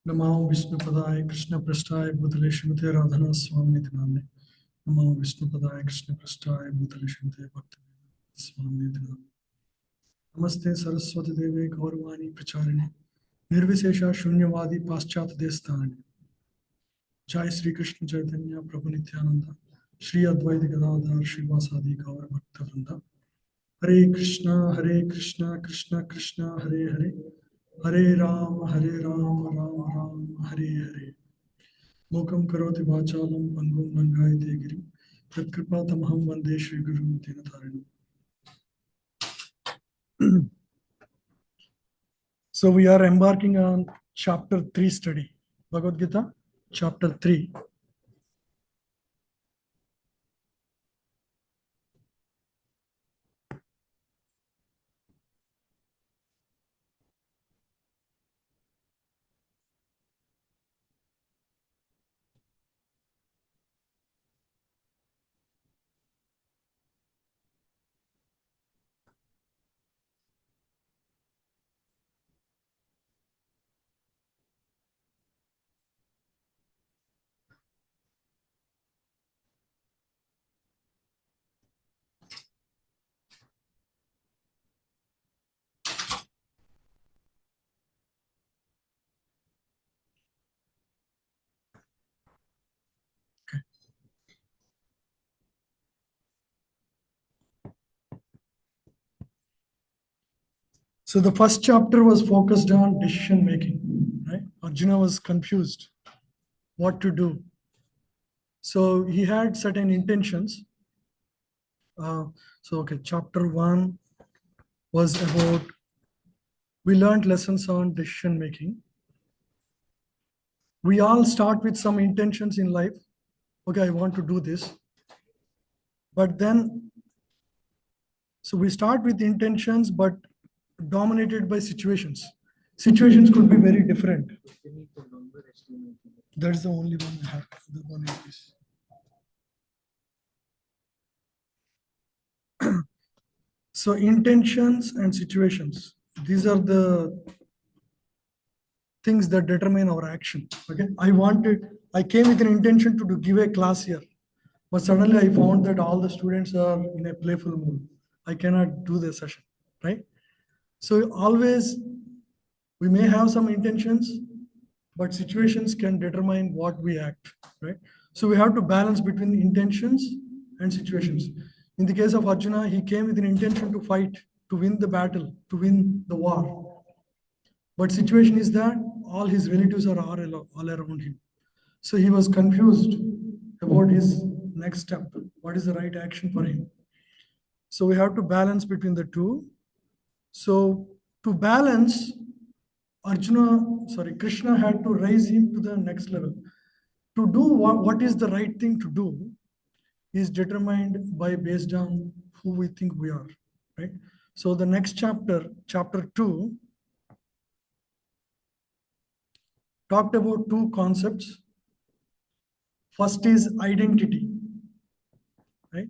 नमो विष्णुपदाय कृष्णपृष्ठाय भूतले श्रीमते राधना स्वामी नाम्ने नमो विष्णुपदाय कृष्णपृष्ठाय भूतले श्रीमते भक्तिवेदांत स्वामी नाम्ने नमस्ते सरस्वती देवे गौरवाणी प्रचारिणे निर्विशेष शून्यवादी पाश्चात्य देशस्थाने जय श्री कृष्ण चैतन्य प्रभु नित्यानंद श्री अद्वैत गदाधर श्रीवासादि गौर भक्तवृंद हरे कृष्णा कृष्ण कृष्ण हरे हरे हरे राम राम राम हरे हरे मूकं करोति वाचालं पंगुं लंघयते गिरिं यत्कृपातमहं वन्दे श्रीगुरुं दीनतारिणम्. So we are embarking on chapter 3 study, Bhagavad Gita, chapter 3. So the first chapter was focused on decision making, right? Arjuna was confused what to do. So he had certain intentions. Chapter 1 was about, we learned lessons on decision making. We all start with some intentions in life. Okay, I want to do this. But then, so we start with intentions, but dominated by situations. Situations could be very different. That's the only one I have. The one is this. So intentions and situations, these are the things that determine our action. Okay, I came with an intention to give a class here, but suddenly I found that all the students are in a playful mood. I cannot do the session, right? So always we may have some intentions, but situations can determine what we act, right? So we have to balance between intentions and situations. In the case of Arjuna, he came with an intention to fight, to win the battle, to win the war. But situation is that all his relatives are all around him. So he was confused about his next step. What is the right action for him? So we have to balance between the two. So to balance, Krishna had to raise him to the next level. To do what is the right thing to do is determined by based on who we think we are, right? So the next chapter, chapter 2, talked about two concepts. First is identity, right?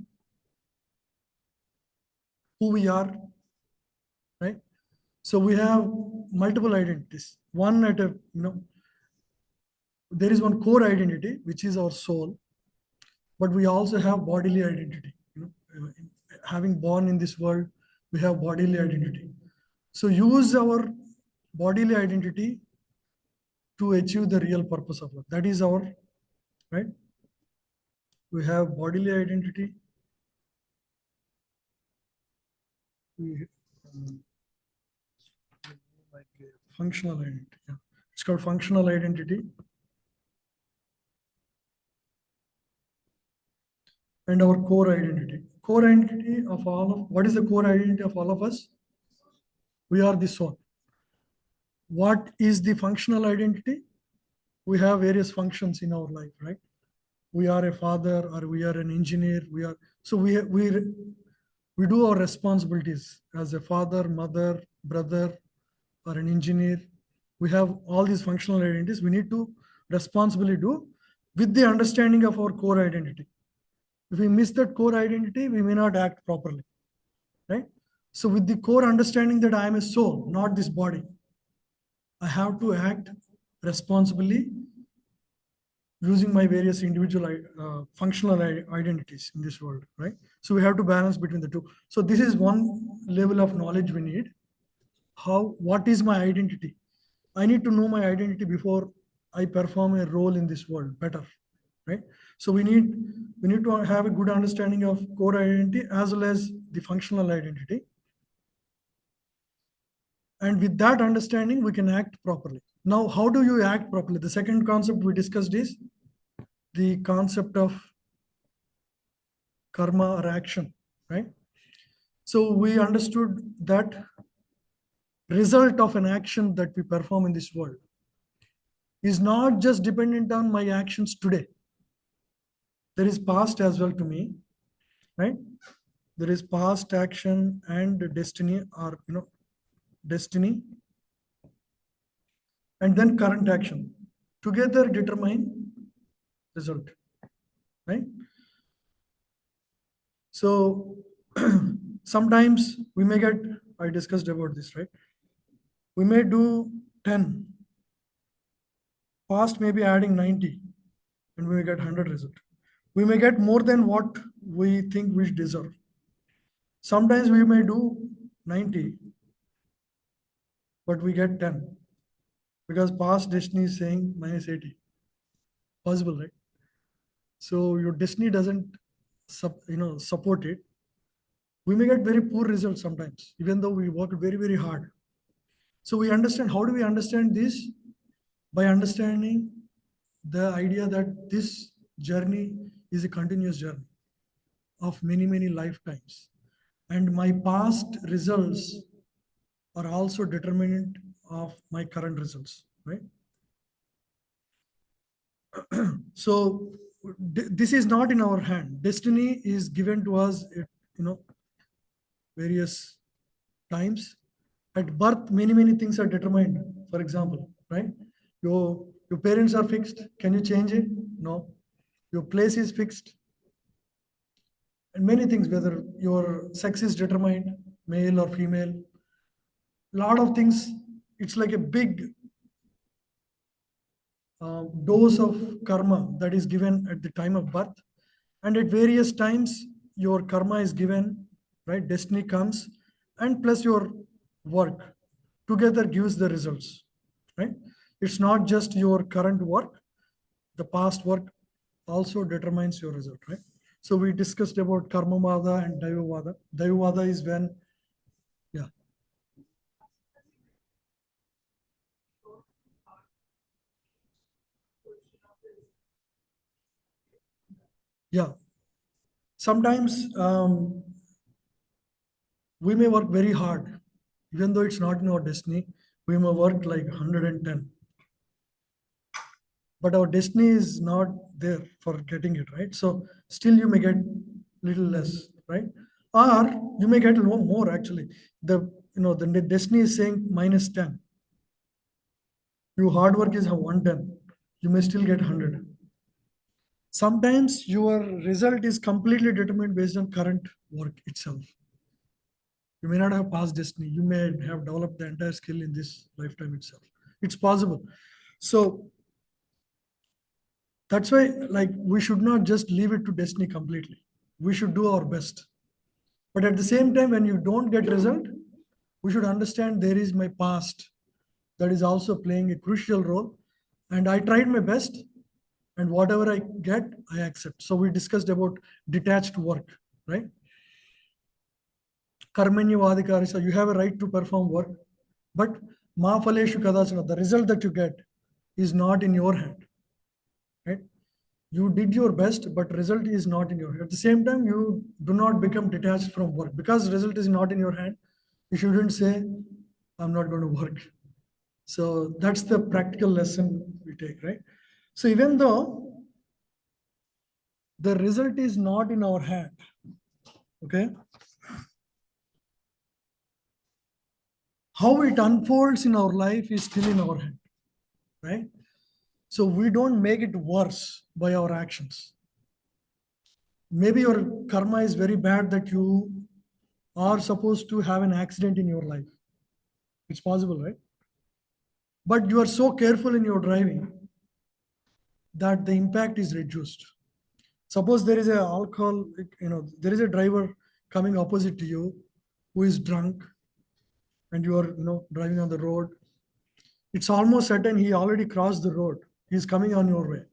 Who we are, right? So we have multiple identities. One there is one core identity, which is our soul, but we also have bodily identity. Having born in this world, we have bodily identity. So use our bodily identity to achieve the real purpose of life. That is our, right? We have bodily identity. Functional identity. Yeah. It's called functional identity. And our core identity. Core identity of what is the core identity of all of us? We are the soul. What is the functional identity? We have various functions in our life, right? We are a father, or we are an engineer. We do our responsibilities as a father, mother, brother, or an engineer. We have all these functional identities. We need to responsibly do with the understanding of our core identity. If we miss that core identity, we may not act properly, right? So with the core understanding that I am a soul, not this body, I have to act responsibly using my various individual functional identities in this world, right? So we have to balance between the two. So this is one level of knowledge we need. What is my identity? I need to know my identity before I perform a role in this world better, right? So we need to have a good understanding of core identity as well as the functional identity. And with that understanding, we can act properly. Now, how do you act properly? The second concept we discussed is the concept of karma or action, right? So we understood that result of an action that we perform in this world is not just dependent on my actions today. There is past as well to me, right? There is past action and destiny, or destiny, and then current action together determine result, right? So sometimes we may get, I discussed about this, right? We may do 10, past may be adding 90, and we may get 100 result. We may get more than what we think we deserve. Sometimes we may do 90, but we get 10 because past destiny is saying minus 80. Possible, right? So your destiny doesn't support it. We may get very poor results sometimes, even though we work very, very hard. So we understand, how do we understand this? By understanding the idea that this journey is a continuous journey of many, many lifetimes. And my past results are also determinant of my current results, right? So this is not in our hand. Destiny is given to us at various times. At birth, many, many things are determined. For example, right? Your parents are fixed. Can you change it? No. Your place is fixed. And many things, whether your sex is determined, male or female. Lot of things. It's like a big dose of karma that is given at the time of birth, and at various times your karma is given, right? Destiny comes, and plus your work together gives the results, right? It's not just your current work, the past work also determines your result, right? So we discussed about karma vada and daiva vada is when, yeah. Yeah, sometimes we may work very hard, even though it's not in our destiny. We may work like 110, but our destiny is not there for getting it, right? So still you may get little less, right? Or you may get a little more actually. The destiny is saying minus 10. Your hard work is 110. You may still get 100. Sometimes your result is completely determined based on current work itself. You may not have past destiny. You may have developed the entire skill in this lifetime itself. It's possible. So that's why, like, we should not just leave it to destiny completely. We should do our best. But at the same time, when you don't get result, we should understand there is my past that is also playing a crucial role. And I tried my best, and whatever I get, I accept. So we discussed about detached work, right? Karmanya vadikari, so you have a right to perform work, but ma phaleshu kadachana, the result that you get is not in your hand, right? You did your best, but result is not in your hand. At the same time, you do not become detached from work because result is not in your hand. You shouldn't say, I'm not going to work. So that's the practical lesson we take, right? So even though the result is not in our hand, okay, how it unfolds in our life is still in our hand, right? So we don't make it worse by our actions. Maybe your karma is very bad that you are supposed to have an accident in your life. It's possible, right? but you are so careful in your driving that the impact is reduced. Suppose there is a alcohol, there is a driver coming opposite to you who is drunk, and you are, driving on the road. It's almost certain he already crossed the road. He's coming on your way.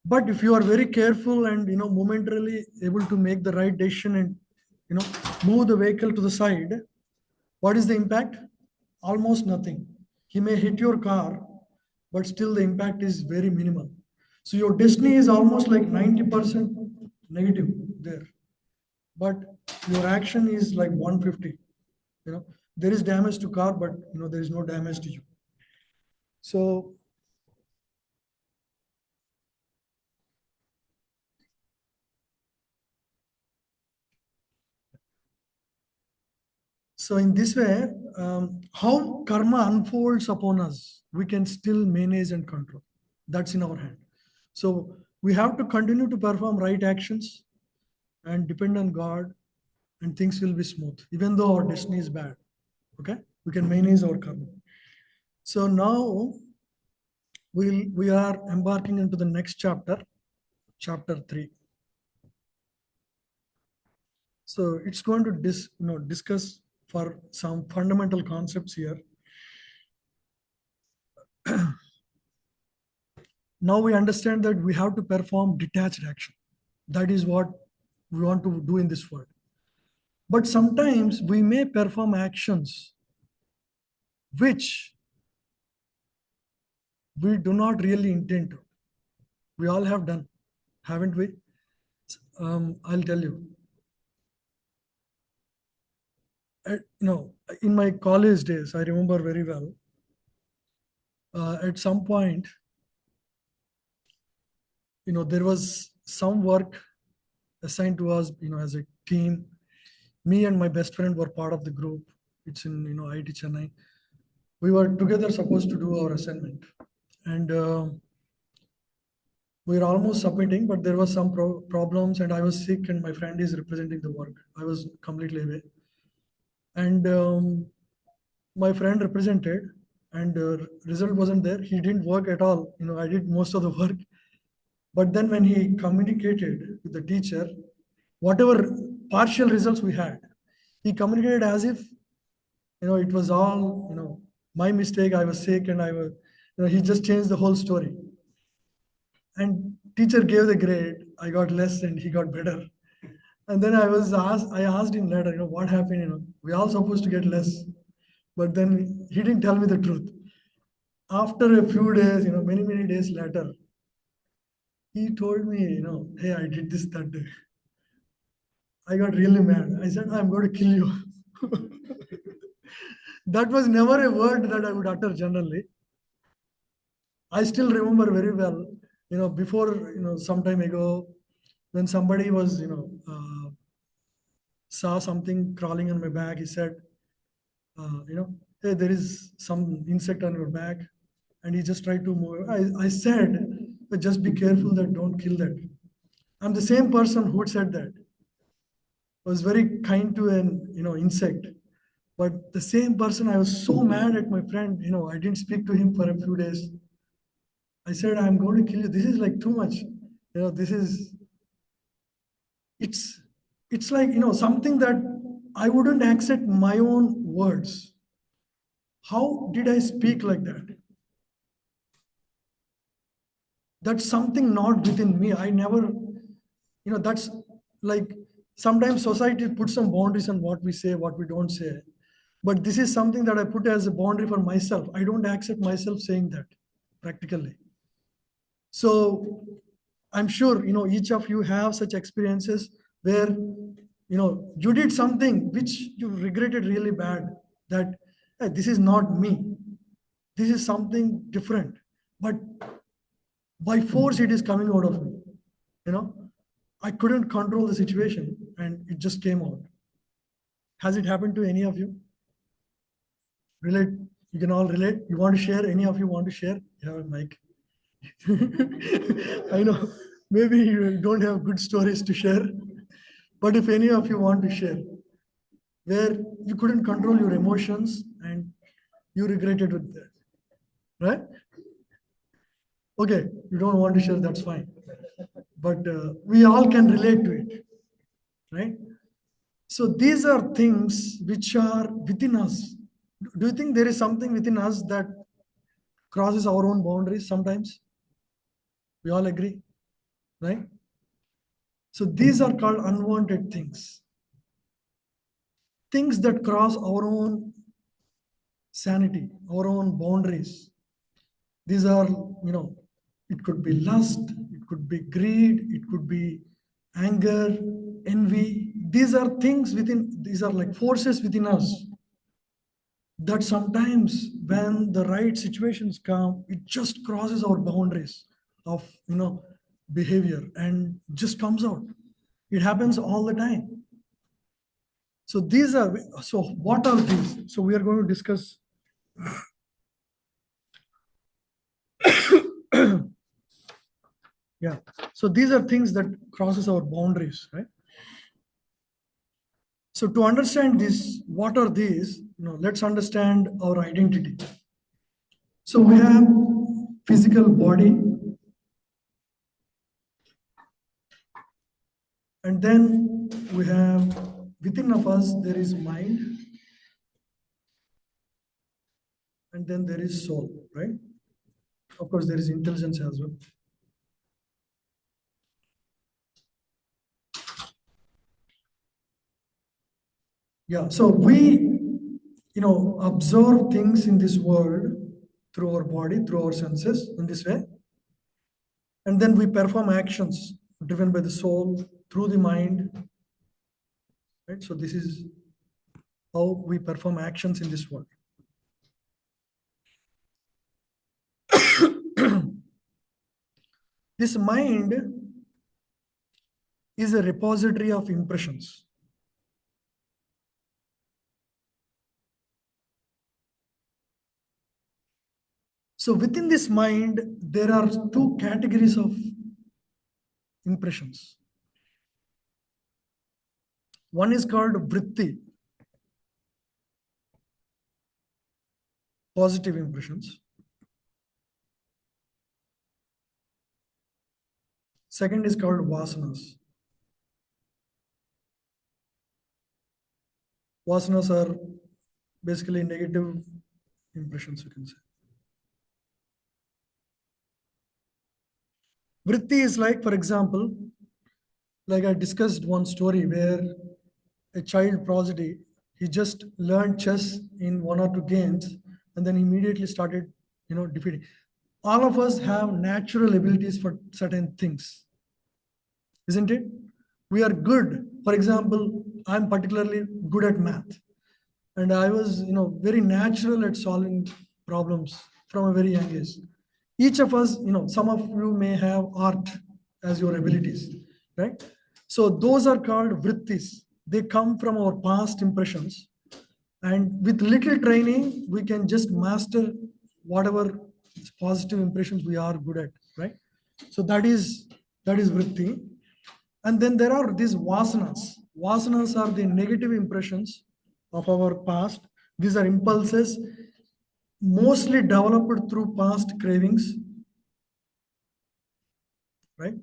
But if you are very careful and, momentarily able to make the right decision and, move the vehicle to the side, what is the impact? Almost nothing. He may hit your car, but still the impact is very minimal. So your destiny is almost like 90% negative there. But your action is like 150. There is damage to car, but there is no damage to you. So in this way, how karma unfolds upon us, we can still manage and control. That's in our hand. So we have to continue to perform right actions and depend on God, and things will be smooth, even though our destiny is bad. Okay, we can manage our karma. So now we are embarking into the next chapter, chapter 3. So it's going to discuss for some fundamental concepts here. Now we understand that we have to perform detached action. That is what we want to do in this world. But sometimes we may perform actions which we do not really intend to. We all have done, haven't we? I'll tell you. In my college days, I remember very well. At some point, there was some work assigned to us, as a team. Me and my best friend were part of the group. It's in, IIT Chennai. We were together supposed to do our assignment. And we were almost submitting, but there was some problems, and I was sick, and my friend is representing the work. I was completely away. And my friend represented, and result wasn't there. He didn't work at all. I did most of the work. But then when he communicated with the teacher, whatever partial results we had, he communicated as if, it was all, my mistake. I was sick, and I was, he just changed the whole story. And teacher gave the grade. I got less, and he got better. And then I asked him later, what happened? We all supposed to get less, but then he didn't tell me the truth. After a few days, many days later, he told me, hey, I did this that day. I got really mad. I said, I'm going to kill you. That was never a word that I would utter generally. I still remember very well, before, some time ago, when somebody was, saw something crawling on my back, he said, hey, there is some insect on your back. And he just tried to move. I said, but just be careful that don't kill that. I'm the same person who said that. I was very kind to an, insect. But the same person, I was so mad at my friend, I didn't speak to him for a few days. I said, I'm going to kill you. This is like too much. It's like, something that I wouldn't accept my own words. How did I speak like that? That's something not within me. I never, that's like sometimes society puts some boundaries on what we say, what we don't say. But this is something that I put as a boundary for myself. I don't accept myself saying that practically. So I'm sure, each of you have such experiences where, you did something which you regretted really bad, that hey, this is not me. This is something different. But by force, it is coming out of me. I couldn't control the situation and it just came out. Has it happened to any of you? Relate? You can all relate. You want to share? Any of you want to share? You have a mic. I know maybe you don't have good stories to share, but if any of you want to share where you couldn't control your emotions and you regretted with that. right? Okay, you don't want to share, that's fine. But we all can relate to it, right? So these are things which are within us. Do you think there is something within us that crosses our own boundaries sometimes? We all agree, right? So these are called unwanted things, things that cross our own sanity, our own boundaries. These are, it could be lust, it could be greed, it could be anger, envy. These are things within, these are like forces within us that sometimes when the right situations come, it just crosses our boundaries of, behavior and just comes out. It happens all the time. So these are, so what are these? So we are going to discuss. Yeah. So these are things that crosses our boundaries, right? So to understand this, what are these? Let's understand our identity. So we have physical body, and then we have within of us there is mind, and then there is soul, right? Of course, there is intelligence as well. Yeah. So we, observe things in this world through our body, through our senses in this way. And then we perform actions driven by the soul through the mind, right? So this is how we perform actions in this world. This mind is a repository of impressions. So within this mind, there are two categories of impressions. One is called vritti, positive impressions. Second is called vasanas. Vasanas are basically negative impressions, you can say. Vritti is like, for example, like I discussed one story where a child prodigy, he just learned chess in one or two games and then immediately started, defeating. All of us have natural abilities for certain things, isn't it? We are good. For example, I'm particularly good at math, and I was, very natural at solving problems from a very young age. Each of us, some of you may have art as your abilities, right? So those are called vrittis. They come from our past impressions, and with little training, we can just master whatever positive impressions we are good at, right? So that is vritti. And then there are these vasanas. Vasanas are the negative impressions of our past. These are impulses mostly developed through past cravings, right?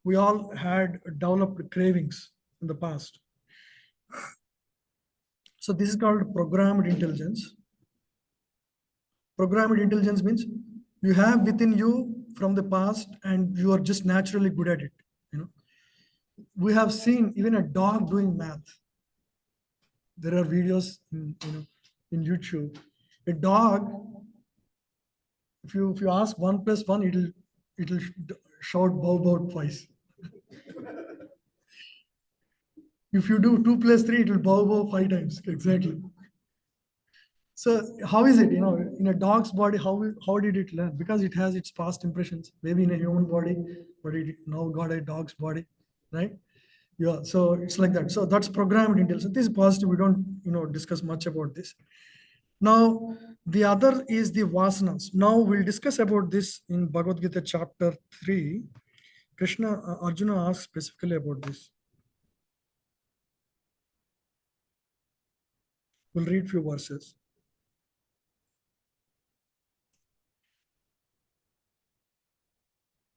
We all had developed cravings in the past. So this is called programmed intelligence. Programmed intelligence means you have within you from the past and you are just naturally good at it. You know, we have seen even a dog doing math. There are videos in YouTube. A dog, if you ask 1 plus 1, it'll shout bow bow twice. If you do 2 plus 3, it will bow bow 5 times exactly. So how is it, in a dog's body, how did it learn? Because it has its past impressions, maybe in a human body, but it now got a dog's body, right? Yeah, so it's like that. So that's programmed intelligence. This is positive. We don't, discuss much about this. Now, the other is the vasanas. Now we'll discuss about this in Bhagavad Gita chapter 3. Arjuna asks specifically about this. We'll read few verses.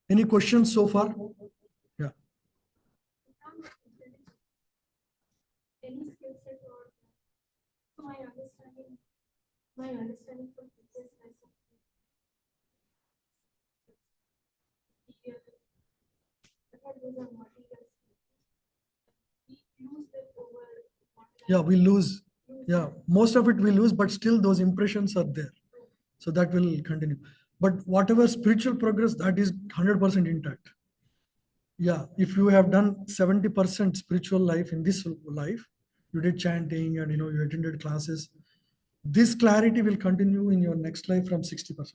Any questions so far? Yeah. Any skill set or my understanding from previous lesson. Yeah, we lose. Yeah, most of it we lose, but still those impressions are there. So that will continue. But whatever spiritual progress, that is 100% intact. Yeah, if you have done 70% spiritual life in this life, you did chanting and you attended classes, this clarity will continue in your next life from 60%.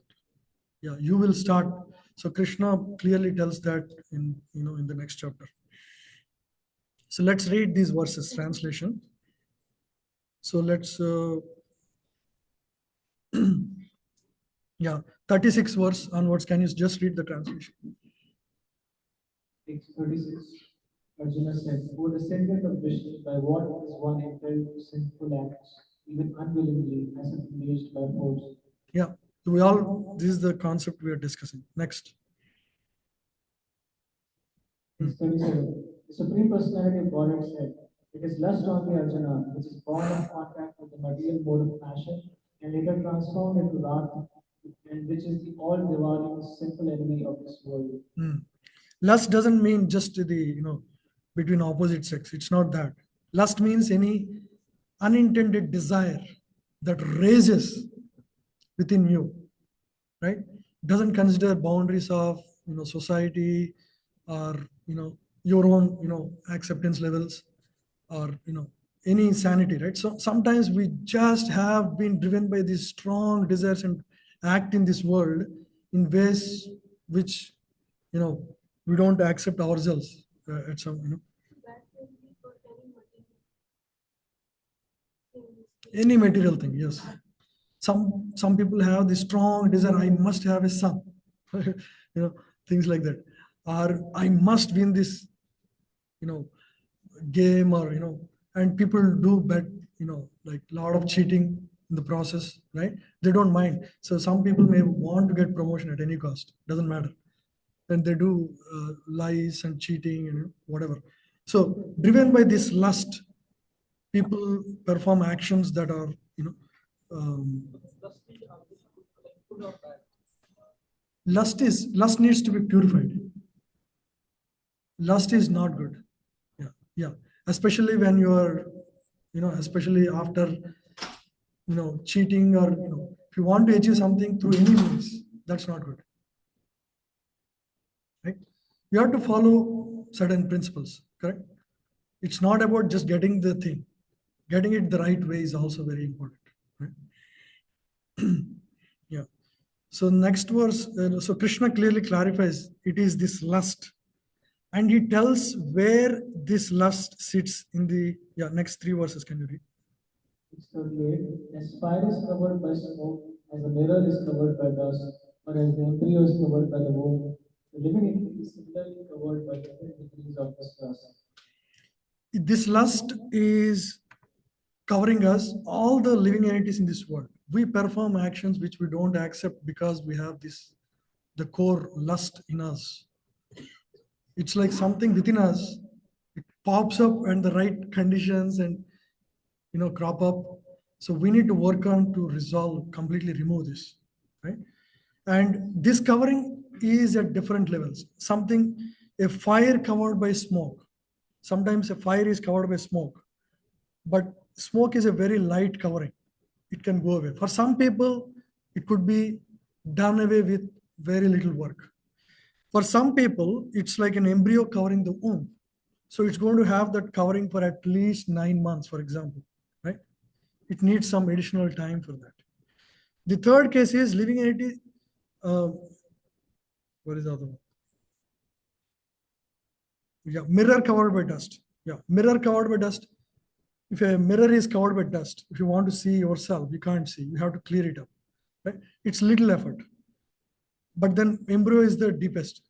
Yeah, you will start. So Krishna clearly tells that in the next chapter. So let's read these verses, translation. So let's yeah, 36 verse onwards. Can you just read the translation? 36. Arjuna said, O descendant of Vishnu, by what is one impelled to sinful acts, even unwillingly, as if engaged by force? Yeah, this is the concept we are discussing. Next. 37. The Supreme Personality of Godhead said, it is lust only, Arjuna, which is born of contact with the material mode of passion and later transformed into wrath, and which is the all-devouring sinful enemy of this world. Lust doesn't mean just between opposite sex. It's not that. Lust means any unintended desire that raises within you, right? Doesn't consider boundaries of society or your own acceptance levels or any sanity, right? So sometimes we just have been driven by these strong desires and act in this world in ways which we don't accept ourselves at some That will be for any material thing. Yes, some people have this strong desire, I must have a son. Things like that, or I must win this game, or and people do bet, like a lot of cheating in the process, right? They don't mind. So some people may want to get promotion at any cost, doesn't matter, and they do lies and cheating and whatever. So driven by this lust, people perform actions that are um, lust needs to be purified. Lust is not good. Yeah, yeah, especially when you are especially after cheating, or if you want to achieve something through any means, that's not good, right? You have to follow certain principles, correct? It's not about just getting the thing. Getting it the right way is also very important, right? Yeah. So next verse, so Krishna clearly clarifies it is this lust, and he tells where this lust sits in the next three verses. Can you read? 38. As fire is covered by smoke, as a mirror is covered by dust, or as the embryo is covered by the womb, the living entity is similarly covered by different degrees of this dust. This lust is covering us, all the living entities in this world. We perform actions which we don't accept because we have the core lust in us. It's like something within us, it pops up and the right conditions and crop up. So we need to work on to resolve, completely remove this, right? And this covering is at different levels. Something, a fire covered by smoke. Sometimes a fire is covered by smoke, but smoke is a very light covering. It can go away. For some people, it could be done away with very little work. For some people, it's like an embryo covering the womb. So it's going to have that covering for at least 9 months, for example, right? It needs some additional time for that. The third case is living entity. What is the other one? Yeah, mirror covered by dust. Yeah, mirror covered by dust. If a mirror is covered by dust, if you want to see yourself, you can't see. You have to clear it up, right? It's little effort. But then embryo is the deepest,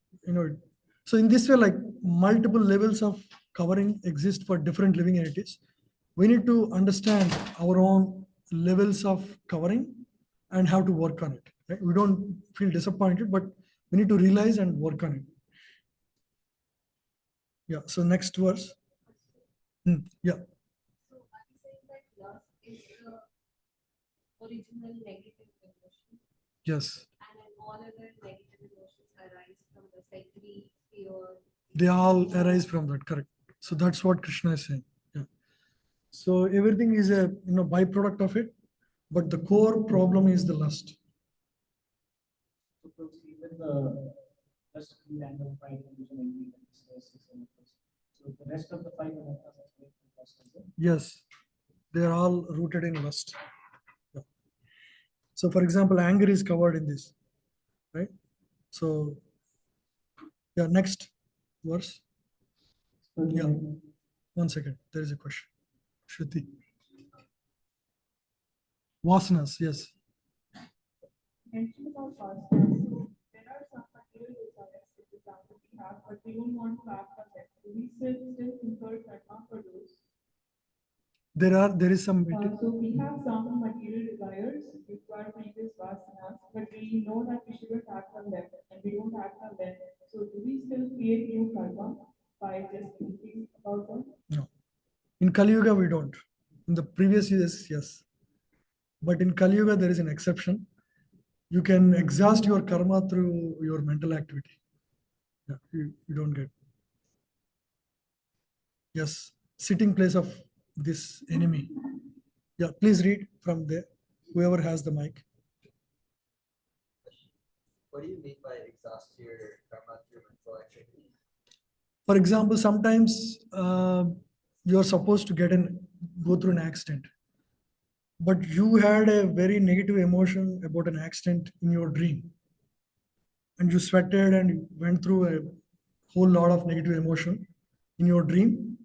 So in this way, like multiple levels of covering exist for different living entities. We need to understand our own levels of covering and how to work on it. Right? We don't feel disappointed, but We need to realize and work on it. Yeah. So next verse. Yeah. So are you saying that lust is the original negative emotion, Yes. and then all other negative emotions arise from the like greed, fear? They all arise from that. Correct. So that's what Krishna is saying. Yeah. So everything is a byproduct of it, but the core problem is the lust. So even the rest of the angle five division and so the rest of the five anarthas are based on lust, is it? Yes, they are all rooted in lust. Yeah. So, for example, anger is covered in this, right? So, yeah, next verse. So Yeah. the- 1 second. There is a question. Shruti. Vasanas, yes. Mentioned about vasanas. So there are some material desires, for example, we have, but we don't want to act on them. Do we still incur karma for those? There is some. So we have some material desires, which are previous vasanas, but we know that we shouldn't act on them, and we don't act on them. So do we still create new karma by just thinking about them? No. In Kali Yuga, we don't. In the previous years, yes. But in Kali Yuga, there is an exception. You can exhaust your karma through your mental activity. Yeah, you don't get. Yes, sitting place of this enemy. Yeah, please read from there. Whoever has the mic. What do you mean by exhaust your karma through mental activity? For example, sometimes you're supposed to go through an accident, but you had a very negative emotion about an accident in your dream, and you sweated and you went through a whole lot of negative emotion in your dream.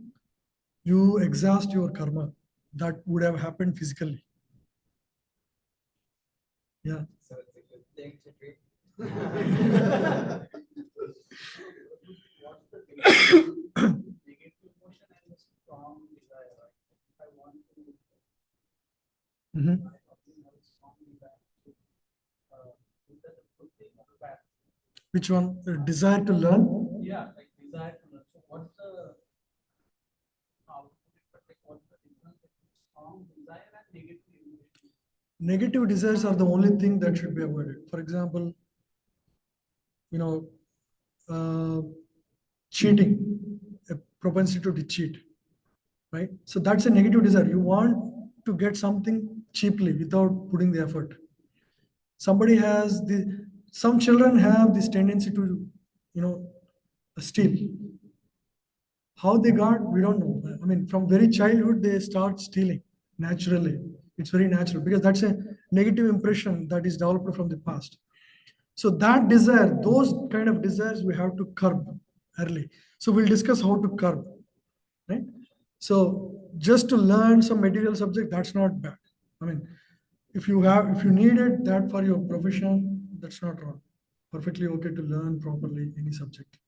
You exhaust your karma that would have happened physically. Yeah. So it's a good thing to dream. What's the negative emotion and the strong desire? If I want to Mhm. have strong desire, is that a good thing or a bad thing? Which one? The desire to learn. Yeah, like desire to learn. So what's the how to put it, but like what's the difference between strong desire and negative emotion? Negative desires are the only thing that should be avoided. For example, you know, uh, cheating, a propensity to cheat, right? So that's a negative desire. You want to get something cheaply without putting the effort. Some children have this tendency to, steal. How they got, we don't know. I mean, from very childhood, they start stealing naturally. It's very natural because that's a negative impression that is developed from the past. So that desire, those kind of desires, we have to curb early. So we'll discuss how to curb, right? So just to learn some material subject, that's not bad. I mean, if you need it that for your profession, that's not wrong. Perfectly okay to learn properly any subject.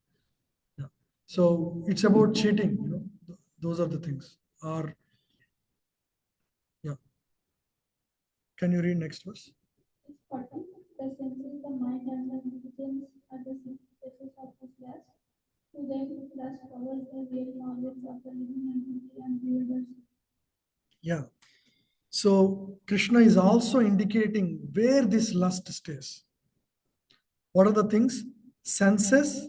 Yeah. So it's about cheating, those are the things. Or yeah. Can you read next verse? Is 40. The senses, the mind, and the intelligence are the basis of this lust. To them, lust covers the real knowledge of the living entity and the universe. Yeah. So Krishna is also indicating where this lust stays. What are the things? Senses,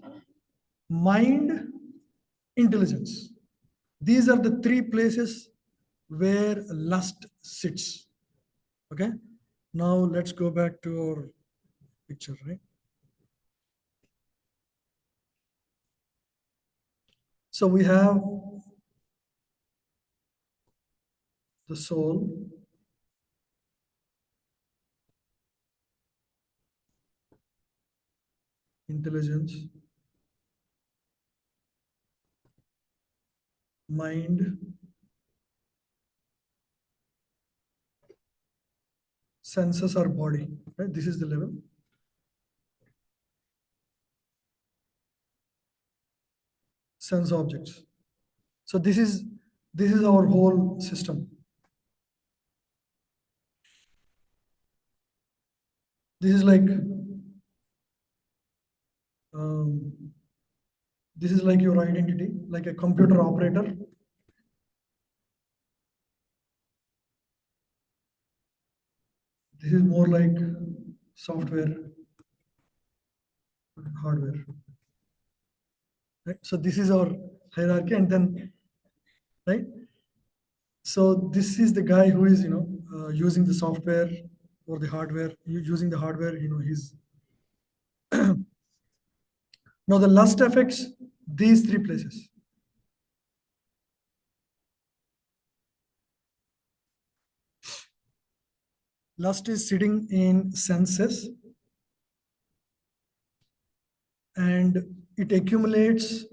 mind, intelligence. These are the three places where lust sits. Okay. Now let's go back to our picture, right? So we have the soul, intelligence, mind, senses or body, right? This is the level. Sense objects. So this is our whole system. This is like This is like your identity, like a computer operator. This is more like software, hardware. Right? So this is our hierarchy, and then, right? So this is the guy who is, using the software or the hardware, using the hardware, he's now the lust affects these three places. Lust is sitting in senses and it accumulates,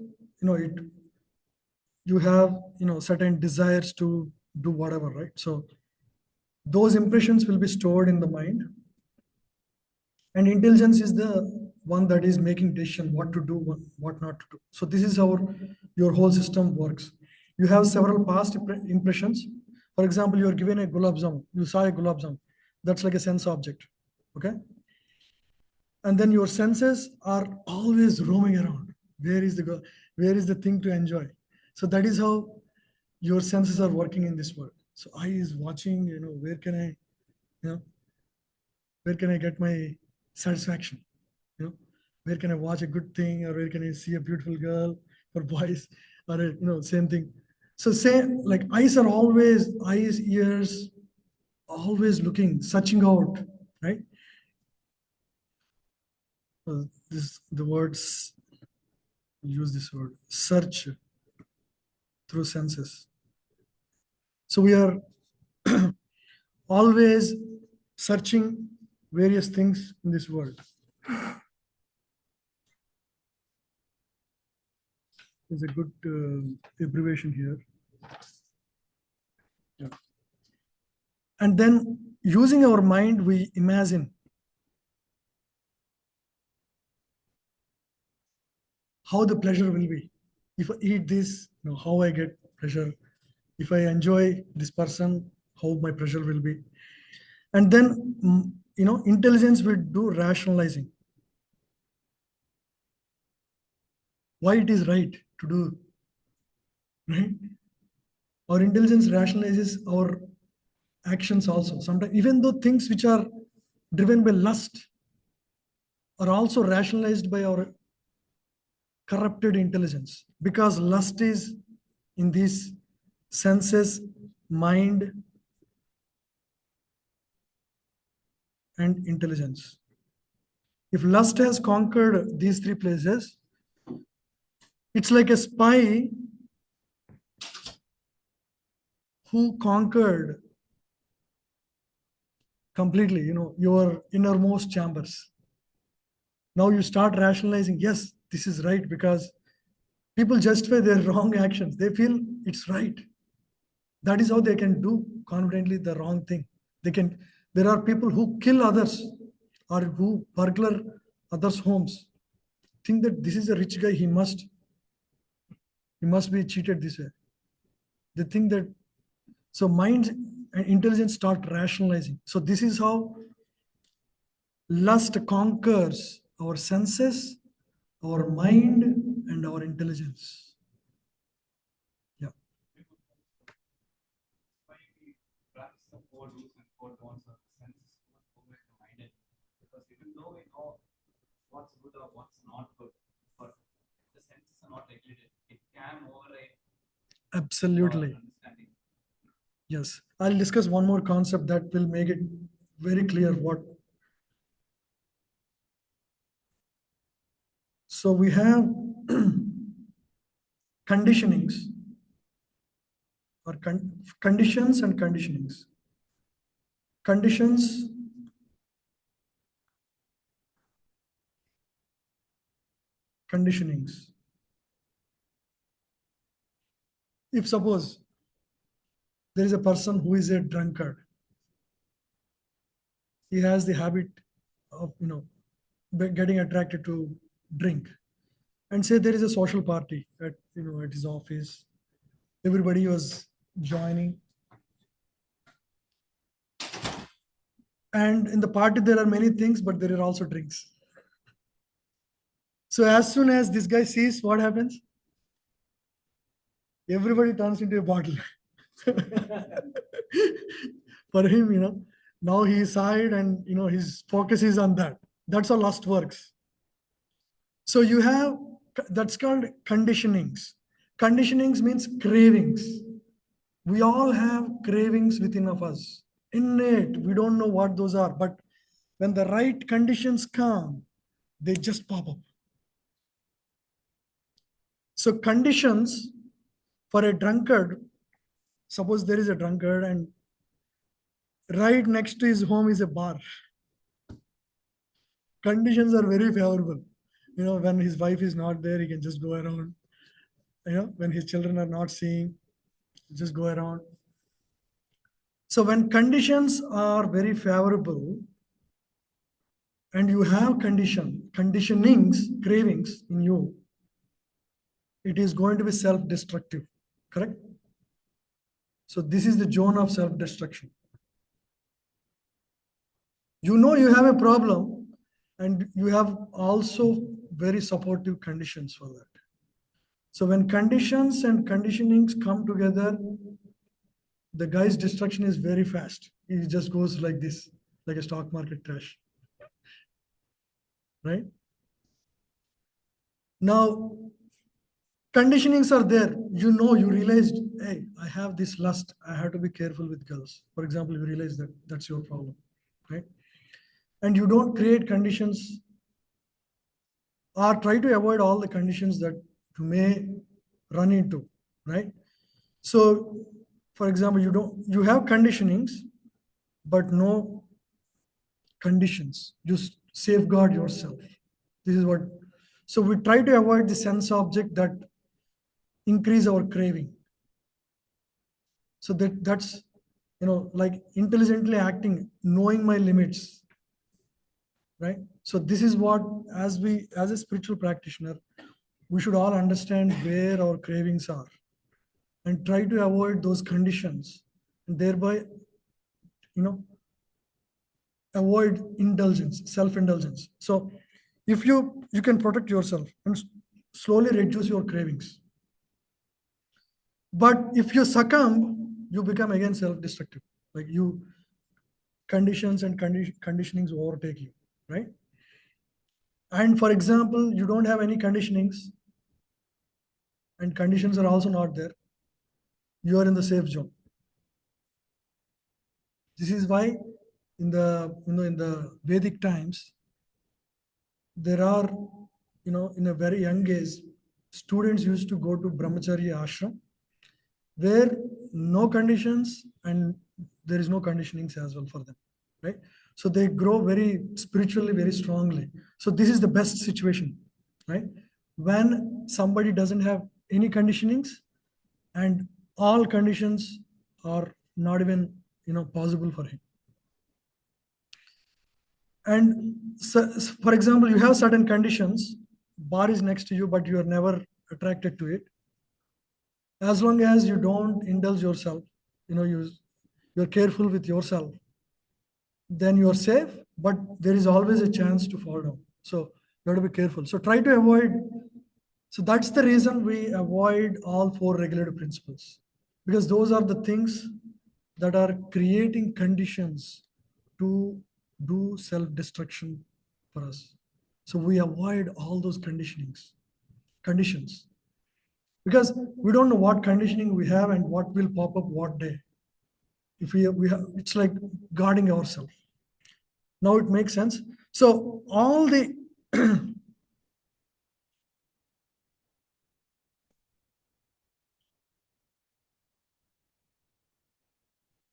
you have, certain desires to do whatever, right? So those impressions will be stored in the mind. And intelligence is the one that is making decision what to do, what not to do. So this is how your whole system works. You have several past impressions. For example, you are given a gulab jamun. You saw a gulab jamun. That's like a sense object. Okay. And then your senses are always roaming around. Where is the thing to enjoy? So that is how your senses are working in this world. So eye is watching, where can I get my satisfaction? Where can I watch a good thing, or where can I see a beautiful girl, or boys, or same thing. So same, like eyes, ears, always looking, searching out, right? The words, use this word, search through senses. So we are always searching various things in this world. There's a good abbreviation here. Yeah. And then using our mind, we imagine how the pleasure will be. If I eat this, how I get pleasure. If I enjoy this person, how my pleasure will be. And then, intelligence will do rationalizing. Why it is right to do, right? Our intelligence rationalizes our actions also. Sometimes, even though things which are driven by lust are also rationalized by our corrupted intelligence, because lust is in these senses, mind, and intelligence. If lust has conquered these three places, it's like a spy who conquered completely, your innermost chambers. Now you start rationalizing, yes, this is right, because people justify their wrong actions. They feel it's right. That is how they can do confidently the wrong thing. There are people who kill others or who burglar others' homes, think that this is a rich guy, he must be cheated this way. They think that, so mind and intelligence start rationalizing. So this is how lust conquers our senses, our mind, and our intelligence. Yeah. Why we practice the four do's and four don'ts of the senses to make the mind it. Because even though we know what's good or what's not good, but the senses are not regulated, it can override Absolutely. our understanding. Yes. I'll discuss one more concept that will make it very clear what. So we have conditionings or conditions and conditionings. Conditions conditionings. If suppose there is a person who is a drunkard, he has the habit of getting attracted to drink, and say there is a social party at his office, everybody was joining, and in the party there are many things, but there are also drinks. So as soon as this guy sees, what happens? Everybody turns into a bottle. For him, now he is side and his focus is on that. That's how lust works. So you have, that's called conditionings. Conditionings means cravings. We all have cravings within of us. Innate, we don't know what those are, but when the right conditions come, they just pop up. So conditions for a drunkard, suppose there is a drunkard and right next to his home is a bar. Conditions are very favorable. When his wife is not there, he can just go around. When his children are not seeing, just go around. So when conditions are very favorable and you have conditionings, cravings in you, it is going to be self-destructive, correct? So this is the zone of self-destruction. You have a problem and you have also very supportive conditions for that. So when conditions and conditionings come together, the guy's destruction is very fast. He just goes like this, like a stock market crash. Right? Now, conditionings are there. You realized, hey, I have this lust. I have to be careful with girls. For example, you realize that that's your problem. Right? And you don't create conditions or try to avoid all the conditions that you may run into. Right? So, for example, you have conditionings, but no conditions. Just safeguard yourself. This is what. So we try to avoid the sense object that increase our craving. So that's like intelligently acting, knowing my limits. Right. So this is what, as a spiritual practitioner, we should all understand where our cravings are and try to avoid those conditions and thereby avoid indulgence, self-indulgence. So if you can protect yourself and slowly reduce your cravings. But if you succumb, you become again self-destructive. Like conditions and conditionings overtake you, right? And for example, you don't have any conditionings and conditions are also not there. You are in the safe zone. This is why in the Vedic times, there are, in a very young age, students used to go to brahmacharya ashram where no conditions and there is no conditionings as well for them, right? So they grow very spiritually, very strongly. So this is the best situation, right? When somebody doesn't have any conditionings and all conditions are not even, possible for him. And so, for example, you have certain conditions, bar is next to you, but you are never attracted to it. As long as you don't indulge yourself, you're careful with yourself, then you're safe, but there is always a chance to fall down. So you have to be careful. So try to avoid. So that's the reason we avoid all four regulative principles, because those are the things that are creating conditions to do self-destruction for us. So we avoid all those conditions, because we don't know what conditioning we have and what will pop up what day. If we have, it's like guarding ourselves. Now it makes sense. So all the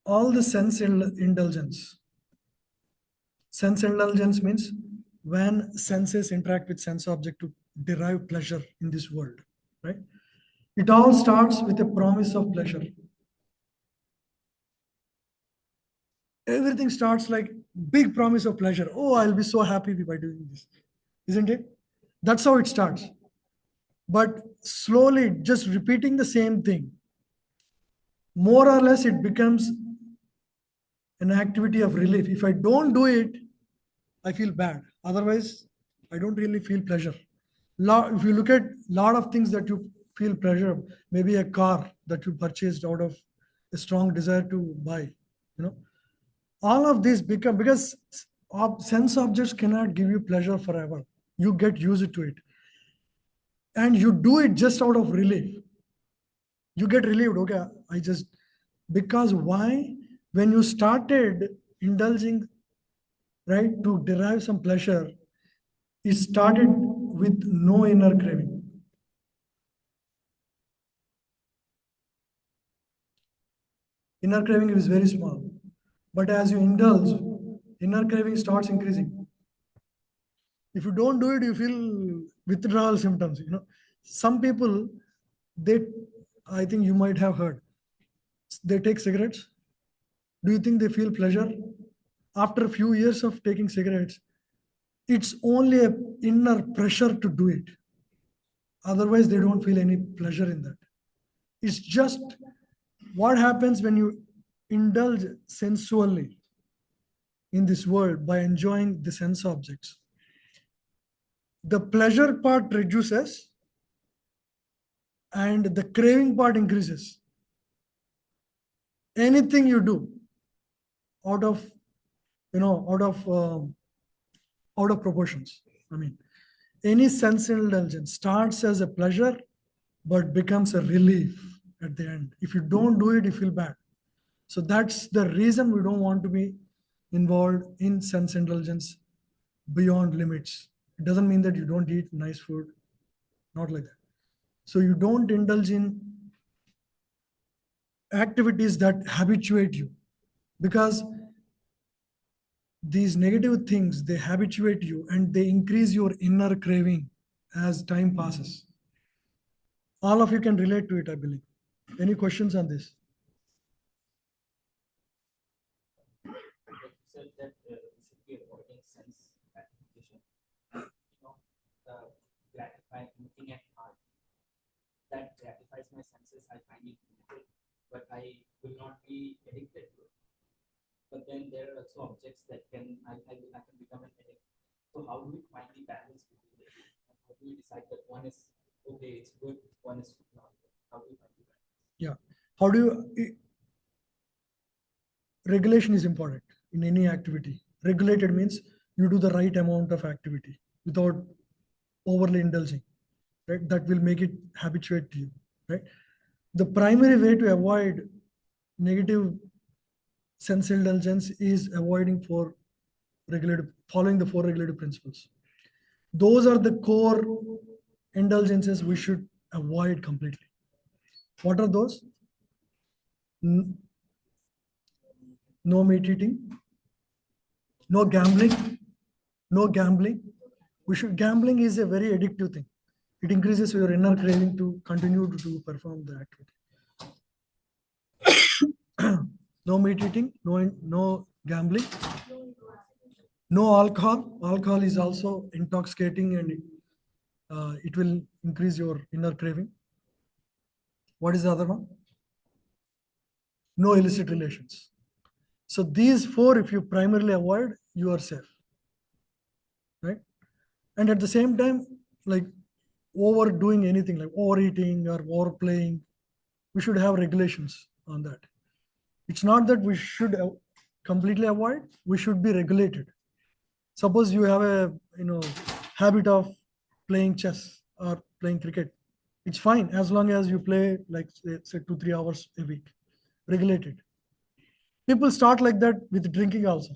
all the indulgence. Sense indulgence means when senses interact with sense object to derive pleasure in this world, right? It all starts with a promise of pleasure. Everything starts like big promise of pleasure. Oh, I'll be so happy by doing this, isn't it? That's how it starts. But slowly, just repeating the same thing, more or less, it becomes an activity of relief. If I don't do it, I feel bad. Otherwise, I don't really feel pleasure. If you look at lot of things that you feel pleasure, maybe a car that you purchased out of a strong desire to buy, all of these become, because sense objects cannot give you pleasure forever. You get used to it, and you do it just out of relief. You get relieved, okay, I just, because why? When you started indulging, right, to derive some pleasure, it started with no inner craving. Inner craving is very small, but as you indulge, inner craving starts increasing. If you don't do it, you feel withdrawal symptoms. Some people, they, I think you might have heard, they take cigarettes. Do you think they feel pleasure after a few years of taking cigarettes? It's only a inner pressure to do it. Otherwise, they don't feel any pleasure in that. It's just what happens when you indulge sensually in this world by enjoying the sense objects. The pleasure part reduces and the craving part increases. Anything you do out of, out of proportions. I mean, any sense indulgence starts as a pleasure, but becomes a relief at the end. If you don't do it, you feel bad. So that's the reason we don't want to be involved in sense indulgence beyond limits. It doesn't mean that you don't eat nice food, not like that. So you don't indulge in activities that habituate you, because these negative things, they habituate you and they increase your inner craving as time passes. All of you can relate to it, I believe. Any questions on this? Said that we should be avoiding sense gratification. Gratifying looking at art that gratifies my senses, I find it beautiful, but I will not be addicted to it. But then there are also objects that I can become an addict. So how do we find the balance between the two? And how do we decide that one is okay, it's good, one is not good? How do we find the balance? Yeah. How do you, regulation is important in any activity. Regulated means you do the right amount of activity without overly indulging, right? That will make it habituate to you, right? The primary way to avoid negative sense indulgence is following the four regulative principles. Those are the core indulgences we should avoid completely. What are those? No meat eating, no gambling, no gambling. Gambling is a very addictive thing. It increases your inner craving to continue to perform the activity. No meat eating, no gambling, no alcohol. Alcohol is also intoxicating and it will increase your inner craving. What is the other one? No illicit relations. So these four, if you primarily avoid, you are safe, right? And at the same time, like overdoing anything, like overeating or overplaying, we should have regulations on that. It's not that we should completely avoid, we should be regulated. Suppose you have a habit of playing chess or playing cricket. It's fine as long as you play like say 2-3 hours a week, regulated. People start like that with drinking also.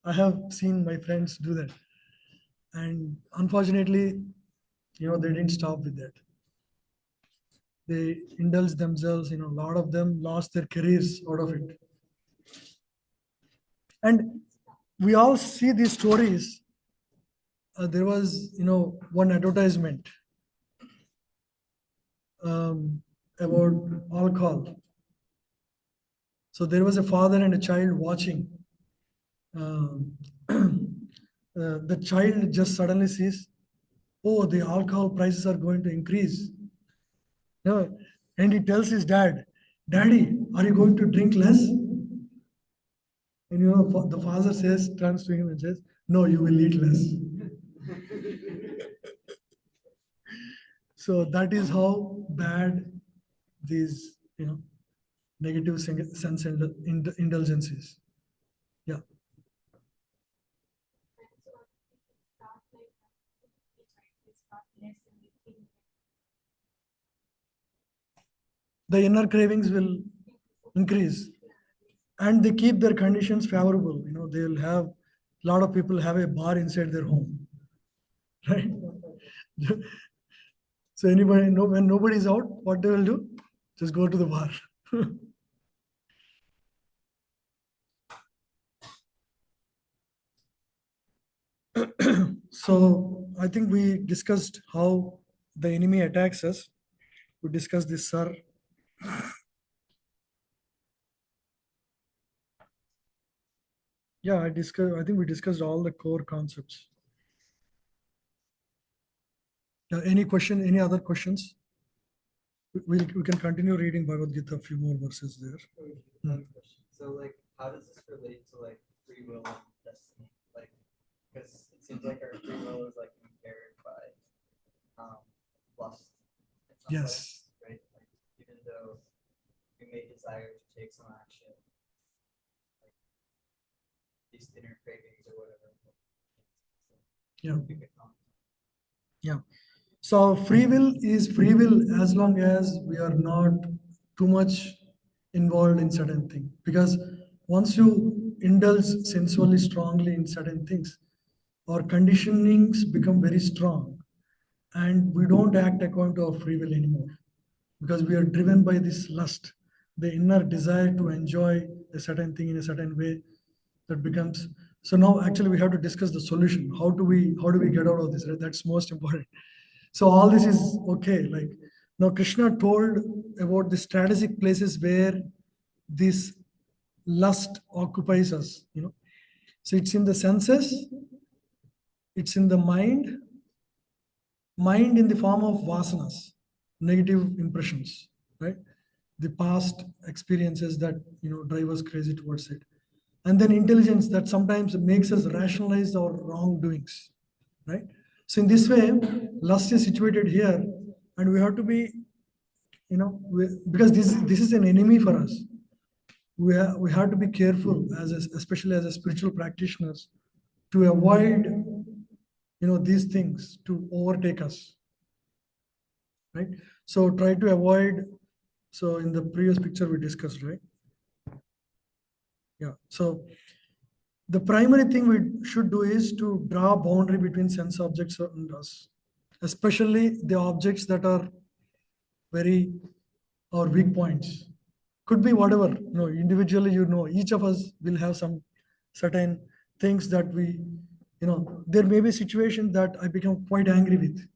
I have seen my friends do that. And unfortunately, they didn't stop with that. They indulged themselves, a lot of them lost their careers out of it. And we all see these stories. There was, one advertisement about alcohol. So there was a father and a child watching. The child just suddenly sees, oh, the alcohol prices are going to increase. And he tells his dad, Daddy, are you going to drink less? And the father turns to him and says, no, you will eat less. So that is how bad these, negative sense indulgence is. Yeah. The inner cravings will increase, and they keep their conditions favorable. They'll have a lot of people have a bar inside their home, right? So anybody know when nobody's out, what they will do? Just go to the bar. So I think we discussed how the enemy attacks us. We discussed this, sir. Yeah, I think we discussed all the core concepts. Any question? Any other questions? We can continue reading Bhagavad Gita. A few more verses there. Another question. So like, how does this relate to like free will and destiny? Like, because it seems like our free will is like impaired by lust. In some Yes. way, right? Like, even though we may desire to take some action, like these inner cravings or whatever. Yeah. we could come. Yeah. So free will is free will as long as we are not too much involved in certain thing. Because once you indulge sensually strongly in certain things, our conditionings become very strong, and we don't act according to our free will anymore, because we are driven by this lust, the inner desire to enjoy a certain thing in a certain way. That becomes, so now actually we have to discuss the solution. How do we get out of this, right? That's most important. So all this is okay. Like, now Krishna told about the strategic places where this lust occupies us. So it's in the senses, it's in the mind in the form of vasanas, negative impressions, right? The past experiences that drive us crazy towards it. And then intelligence that sometimes makes us rationalize our wrongdoings, right? So in this way, lust is situated here, and we have to be, because this is an enemy for us. We have to be careful especially as a spiritual practitioners, to avoid these things to overtake us, right? So try to avoid. So in the previous picture we discussed, right? Yeah. So the primary thing we should do is to draw a boundary between sense objects and us, especially the objects that are very or weak points. Could be whatever, individually, each of us will have some certain things that there may be situations that I become quite angry with.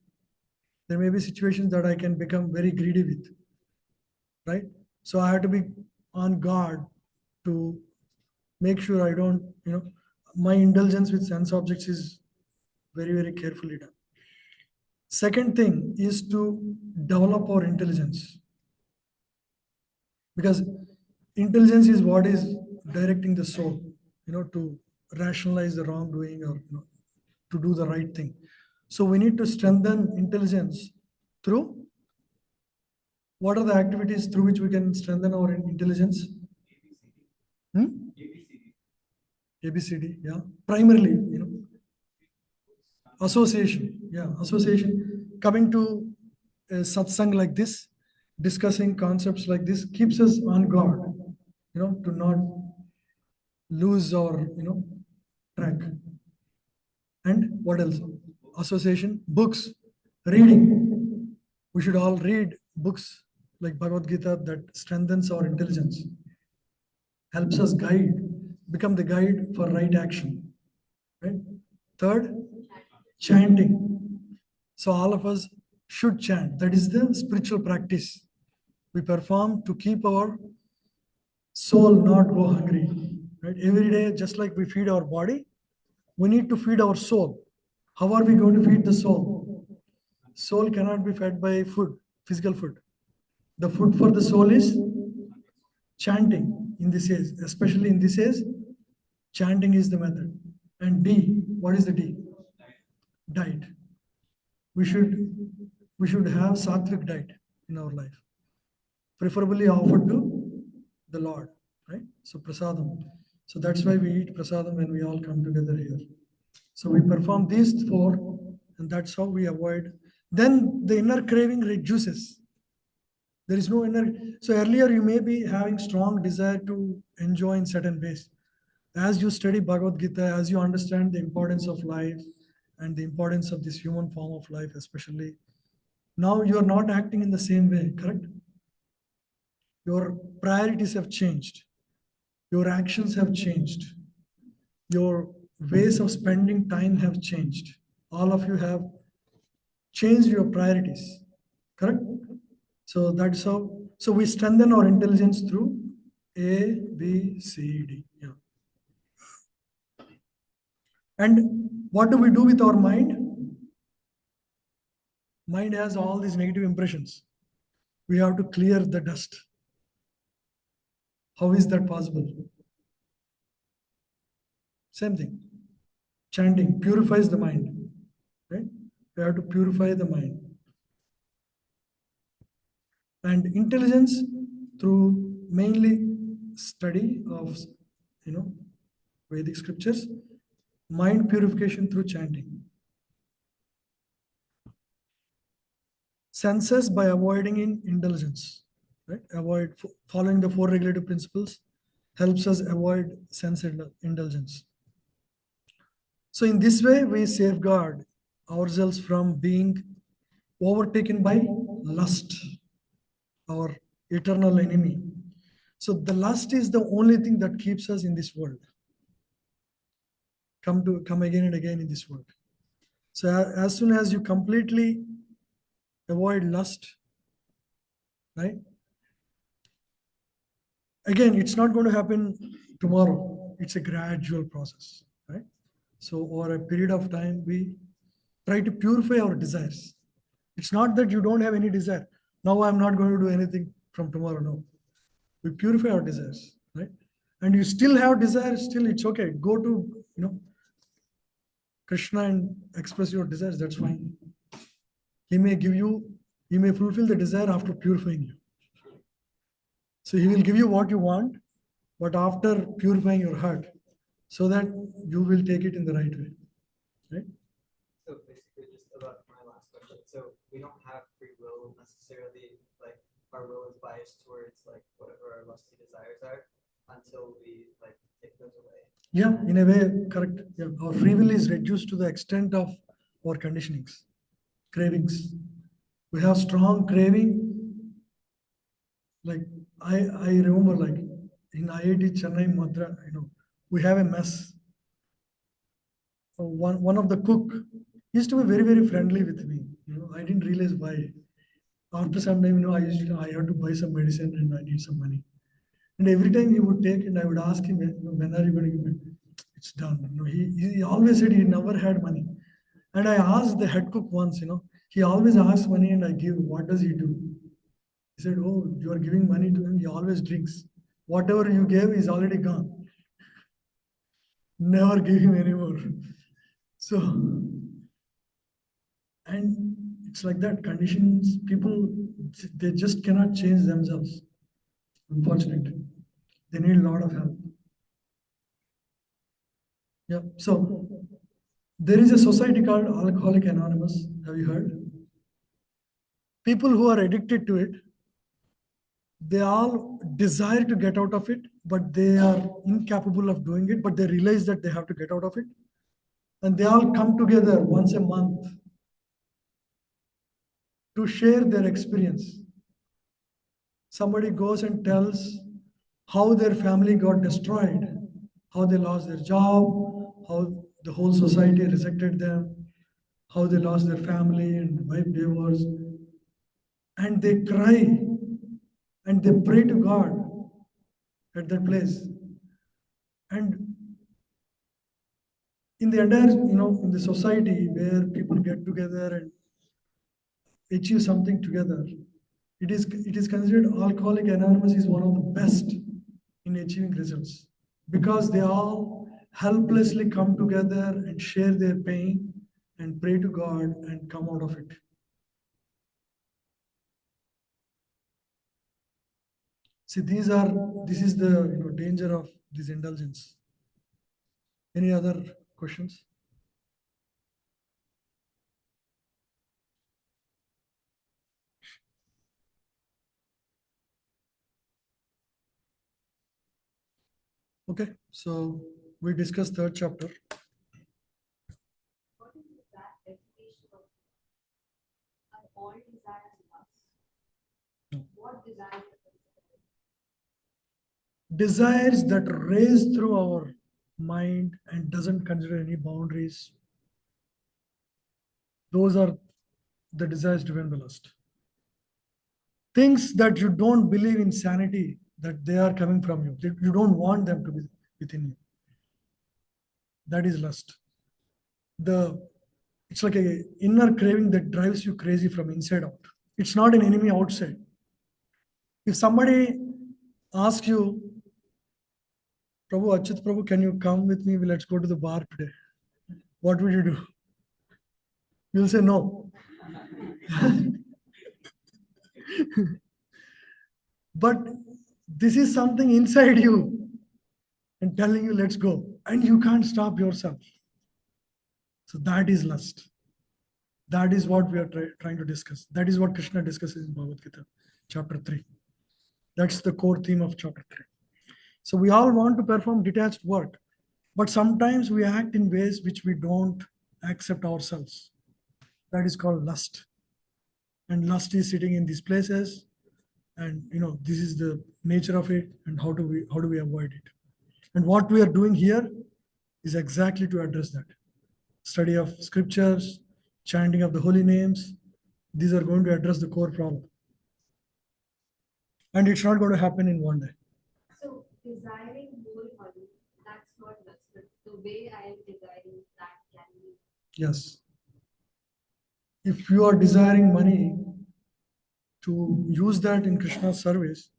There may be situations that I can become very greedy with, right? So I have to be on guard to make sure I don't, my indulgence with sense objects is very, very carefully done. Second thing is to develop our intelligence, because intelligence is what is directing the soul, to rationalize the wrongdoing, or to do the right thing. So we need to strengthen intelligence through, what are the activities through which we can strengthen our intelligence? Hmm? ABCD, yeah. Primarily, association, yeah, association. Coming to a satsang like this, discussing concepts like this keeps us on guard, to not lose our, track. And what else? Association, books, reading. We should all read books like Bhagavad Gita that strengthens our intelligence, helps us become the guide for right action. Right? Third, chanting. So all of us should chant. That is the spiritual practice we perform to keep our soul not go hungry. Right? Every day, just like we feed our body, we need to feed our soul. How are we going to feed the soul? Soul cannot be fed by food, physical food. The food for the soul is chanting in this age, especially in this age, chanting is the method. And D, what is the D? Diet. We should we should have sattvic diet in our life, preferably offered to the Lord, right? So prasadam. So that's why we eat prasadam when we all come together here. So we perform these four, and that's how we avoid. Then the inner craving reduces. There is no inner. So earlier you may be having strong desire to enjoy in certain ways. As you study Bhagavad Gita, as you understand the importance of life and the importance of this human form of life, especially, now you are not acting in the same way, correct? Your priorities have changed. Your actions have changed. Your ways of spending time have changed. All of you have changed your priorities, correct? So that's how. So we strengthen our intelligence through A, B, C, D. Yeah. And what do we do with our mind? Mind has all these negative impressions. We have to clear the dust. How is that possible? Same thing. Chanting purifies the mind, right? We have to purify the mind. And intelligence through mainly study of, Vedic scriptures, mind purification through chanting. Senses by avoiding in indulgence, right? Following the four regulative principles helps us avoid sense indulgence. So in this way, we safeguard ourselves from being overtaken by lust, our eternal enemy. So the lust is the only thing that keeps us in this world. Come again and again in this world. So as soon as you completely avoid lust, right? Again, it's not going to happen tomorrow. It's a gradual process, right? So over a period of time, we try to purify our desires. It's not that you don't have any desire. Now I'm not going to do anything from tomorrow. No. We purify our desires, right? And you still have desires, still it's okay. Go to, Krishna and express your desires, that's fine. He may fulfill the desire after purifying you. So he will give you what you want, but after purifying your heart, so that you will take it in the right way, right? So basically, just about my last question. So we don't have free will necessarily. Like our will is biased towards like whatever our lusty desires are until we like take those away. Yeah, in a way, correct. Yeah, our free will is reduced to the extent of our conditionings, cravings. We have strong craving. Like I remember, like in IIT Chennai, Madras, we have a mess. So one of the cook used to be very, very friendly with me. I didn't realize why. After some time, I had to buy some medicine and I need some money. And every time he would take, and I would ask him, when are you going to give me? It's done. He always said he never had money. And I asked the head cook once, he always asks money and I give. What does he do? He said, oh, you are giving money to him. He always drinks. Whatever you gave is already gone. Never give him anymore. So, and it's like that. Conditions, people, they just cannot change themselves. Unfortunately, they need a lot of help. Yeah. So there is a society called Alcoholic Anonymous. Have you heard? People who are addicted to it, they all desire to get out of it, but they are incapable of doing it, but they realize that they have to get out of it. And they all come together once a month to share their experience. Somebody goes and tells how their family got destroyed, how they lost their job, how the whole society rejected them, how they lost their family and wife divorce. And they cry and they pray to God at that place. And in the entire, in the society where people get together and achieve something together, it is considered Alcoholic Anonymous is one of the best in achieving results because they all helplessly come together and share their pain and pray to God and come out of it. See, this is the danger of this indulgence. Any other questions? Okay, so we discussed third chapter. What is the exact definition of are all desires lust? No. What desires are considered? Desires that race through our mind and doesn't consider any boundaries, those are the desires driven by lust. Things that you don't believe in sanity, that they are coming from you, that you don't want them to be within you, that is lust. It's like a inner craving that drives you crazy from inside out. It's not an enemy outside. If somebody asks you, Prabhu, Achyut Prabhu, can you come with me? Let's go to the bar today. What would you do? You'll say no. But this is something inside you and telling you, let's go. And you can't stop yourself. So that is lust. That is what we are trying to discuss. That is what Krishna discusses in Bhagavad Gita, chapter 3. That's the core theme of chapter 3. So we all want to perform detached work, but sometimes we act in ways which we don't accept ourselves. That is called lust. And lust is sitting in these places, and this is the nature of it, and how do we avoid it? And what we are doing here is exactly to address that. Study of scriptures, chanting of the holy names, these are going to address the core problem. And it's not going to happen in one day. So desiring more money, that's not lust, but the way I am desiring that can be. Yes. If you are desiring money to use that in Krishna's service,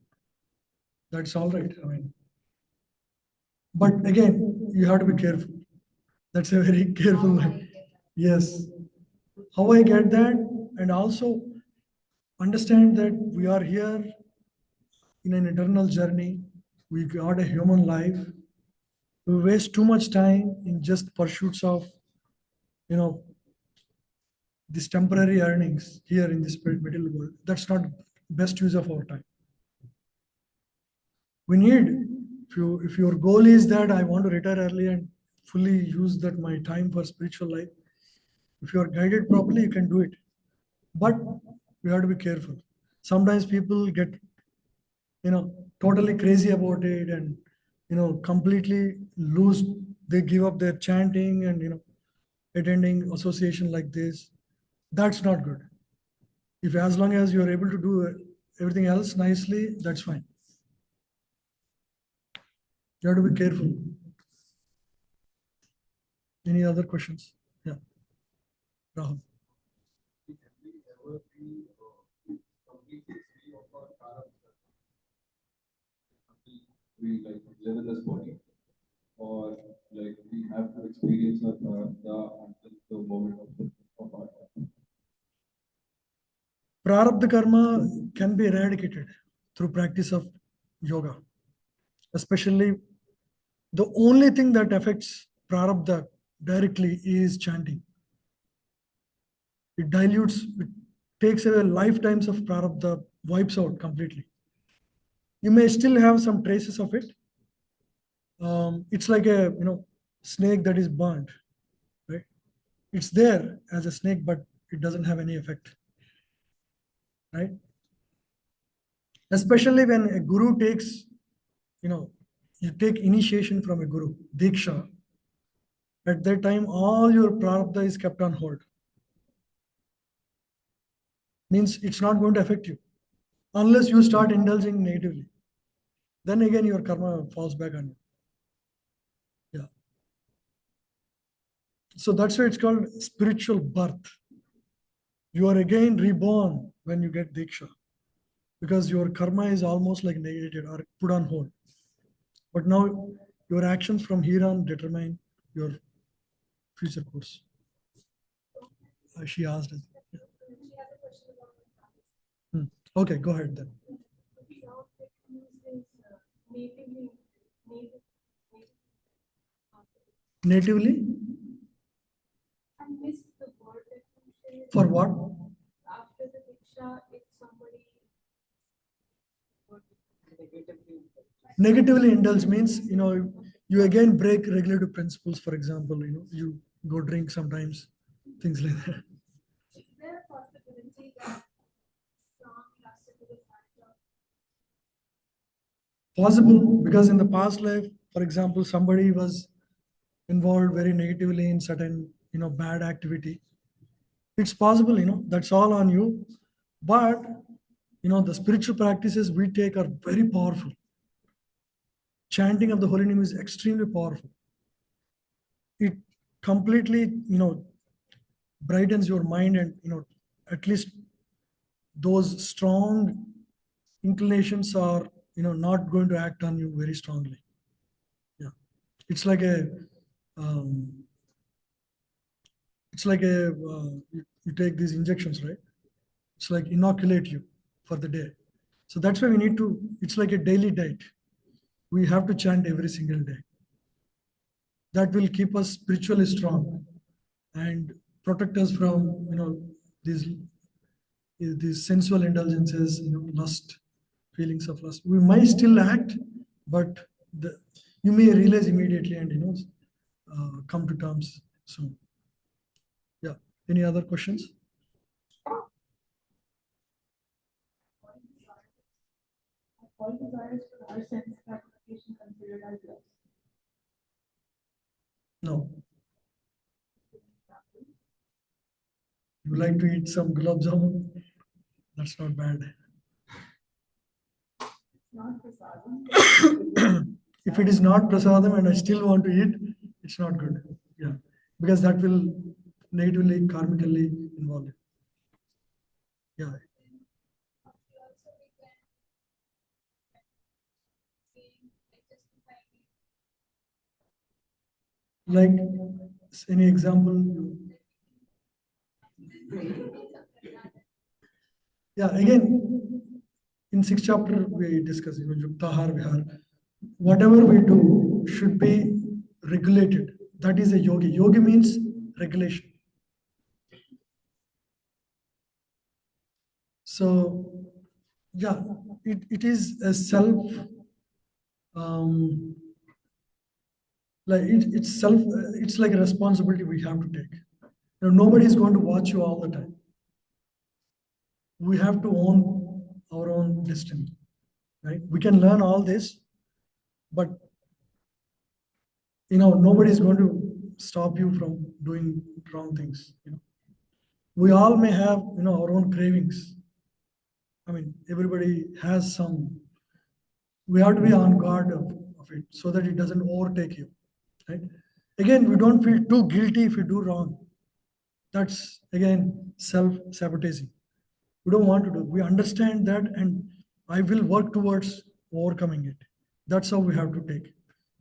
that's all right. I mean, but again, you have to be careful. That's a very careful How I line. get that. Yes. How I get that, and also understand that we are here in an eternal journey. We got a human life. We waste too much time in just pursuits of, these temporary earnings here in this material world. That's not best use of our time. We need, if your goal is that I want to retire early and fully use that my time for spiritual life, if you are guided properly, you can do it. But we have to be careful. Sometimes people get, totally crazy about it, and completely lose. They give up their chanting and attending association like this. That's not good. If as long as you are able to do everything else nicely, that's fine. You have to be careful. Any other questions? Yeah. Rahul. We like live in this body, or like we have to experience our until the moment of our death. Prarabdha karma can be eradicated through practice of yoga. Especially, the only thing that affects prarabdha directly is chanting. It dilutes, it takes away lifetimes of prarabdha, wipes out completely. You may still have some traces of it. It's like a snake that is burnt, right? It's there as a snake, but it doesn't have any effect, right? Especially when a guru takes, you take initiation from a guru, diksha. At that time, all your prarabdha is kept on hold. Means it's not going to affect you unless you start indulging negatively. Then again, your karma falls back on you. Yeah. So that's why it's called spiritual birth. You are again reborn when you get diksha, because your karma is almost like negated or put on hold. But now your actions from here on determine your future course. She asked us. Yeah. She has a question about the habits. Okay, go ahead then. Without like using Natively, I missed the word that you said. for what? After the Diksha, if somebody. Negatively indulge means, you again break regulative principles. For example, you go drink sometimes, things like that. Is there a possibility that strong lasted to the fact of Possible, because in the past life, for example, somebody was involved very negatively in certain, bad activity. It's possible, that's all on you. But, the spiritual practices we take are very powerful. Chanting of the holy name is extremely powerful. It completely, brightens your mind, and, at least those strong inclinations are, not going to act on you very strongly. Yeah. It's like um, you take these injections, right? It's like inoculate you for the day. So that's why we need to, it's like a daily diet. We have to chant every single day. That will keep us spiritually strong and protect us from, these sensual indulgences, lust, feelings of lust. We might still act, but you may realize immediately and, come to terms soon. Yeah. Any other questions? All desires for our sense gratification considered as lust. No. You like to eat some gulab jamun? That's not bad. It's not prasadam. If it is not prasadam and I still want to eat, it's not good. Yeah, because that will negatively, karmically involve you. Yeah, also we can saying like justifying like any example? Yeah, again, in sixth chapter we discuss, yuktahar vihar. Whatever we do should be regulated. That is a yogi. Yogi means regulation. So, yeah, it is a self, um, it's like a responsibility we have to take. Nobody is going to watch you all the time. We have to own our own destiny, right? We can learn all this, but nobody is going to stop you from doing wrong things. We all may have our own cravings. I mean, everybody has some. We have to be on guard of it so that it doesn't overtake you, right? Again, we don't feel too guilty if we do wrong. That's again self-sabotaging. We don't want to do. We understand that, and I will work towards overcoming it. That's how we have to take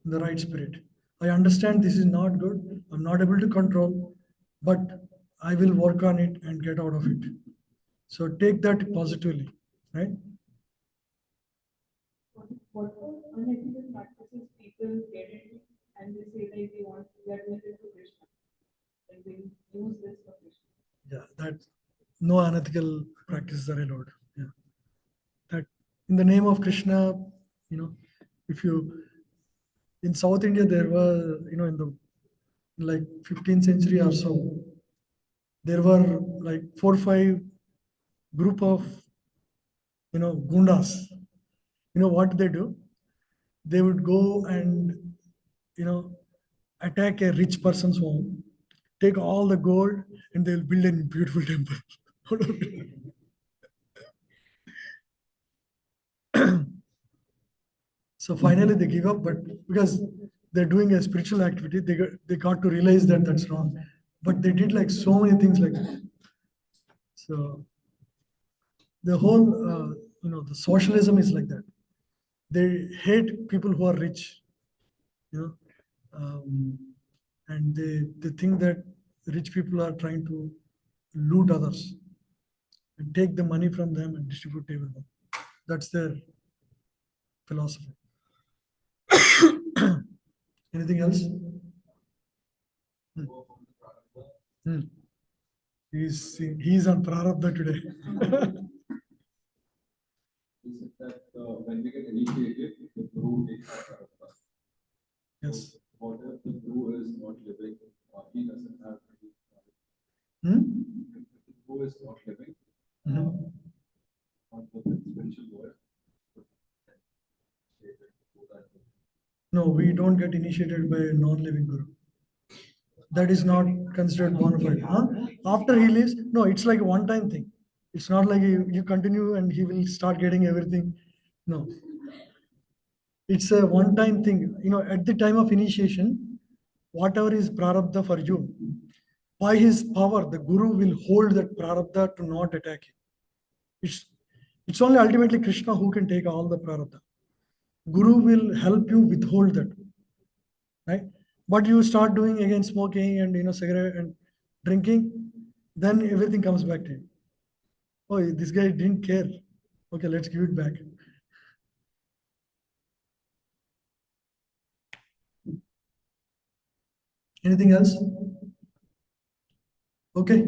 in the right spirit. I understand this is not good. I'm not able to control, but I will work on it and get out of it. So take that positively, right? What are unethical practices people get into and they say like they want to get related to Krishna? Like they use this for Krishna. Yeah, that no unethical practices are allowed. Yeah, that in the name of Krishna, if you in South India there were in the like 15th century or so, there were like 4 or 5 group of gundas. What they do? They would go and you know attack a rich person's home, take all the gold, and they'll build a beautiful temple. So finally they give up, but because they're doing a spiritual activity, they got to realize that that's wrong. But they did like so many things like that. So the whole, the socialism is like that. They hate people who are rich, you know, and they think that rich people are trying to loot others and take the money from them and distribute it with them. That's their philosophy. Anything else? go from the prarabdha. Hmm. He's on Prarabdha today. You said that when we get initiated, the guru takes our prarabdha. Yes. What if the guru is not living? He doesn't have any. Hmm? If the guru is not living Mhm. on the spiritual world, No, we don't get initiated by a non-living guru. That is not considered bona fide. Huh? After he leaves, no, it's like a one-time thing. It's not like you continue and he will start getting everything. No, it's a one-time thing. At the time of initiation, whatever is prarabdha for you, by his power, the guru will hold that prarabdha to not attack you. It's only ultimately Krishna who can take all the prarabdha. Guru will help you withhold that, right? But you start doing again smoking and cigarette and drinking, then everything comes back to you. Oh, this guy didn't care. Okay, let's give it back. Anything else? Okay,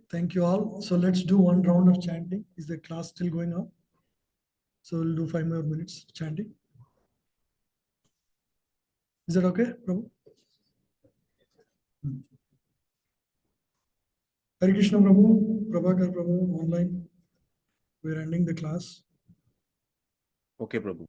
thank you all. So let's do one round of chanting. Is the class still going on? So we'll do 5 more minutes chanting. Is that okay, Prabhu? Hare Krishna Prabhu, Prabhakar Prabhu, online. We're ending the class. Okay, Prabhu.